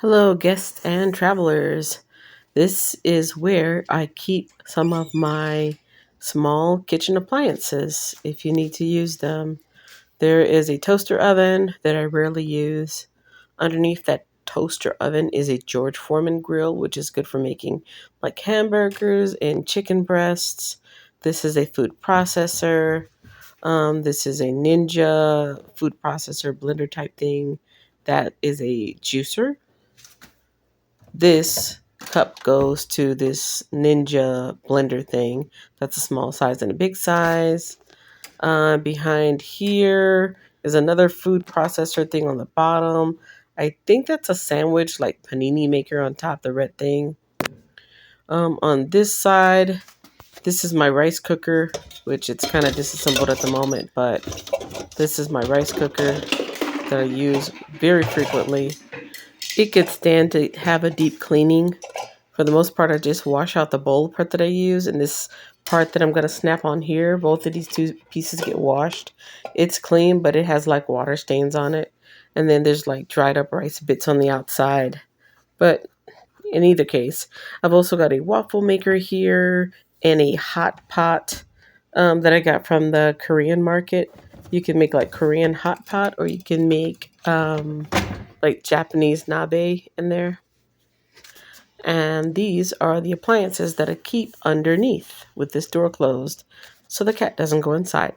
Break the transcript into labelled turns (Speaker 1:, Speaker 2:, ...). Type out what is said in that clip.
Speaker 1: Hello, guests and travelers. This is where I keep some of my small kitchen appliances if you need to use them. There is a toaster oven that I rarely use. Underneath that toaster oven is a George Foreman grill, which is good for making like hamburgers and chicken breasts. This is a food processor. This is a Ninja food processor blender type thing. That is a juicer. This cup goes to this Ninja blender thing. That's a small size and a big size. Behind here is another food processor thing on the bottom. I think that's a sandwich like panini maker on top, the red thing. On this side, this is my rice cooker, which it's kind of disassembled at the moment, but this is my rice cooker that I use very frequently. It could stand to have a deep cleaning. For the most part, I just wash out the bowl part that I use, and this part that I'm going to snap on here, both of these two pieces get washed. It's clean, but it has like water stains on it. And then there's like dried up rice bits on the outside. But in either case, I've also got a waffle maker here and a hot pot that I got from the Korean market. You can make like Korean hot pot, or you can make like Japanese nabe in there. And these are the appliances that I keep underneath with this door closed so the cat doesn't go inside.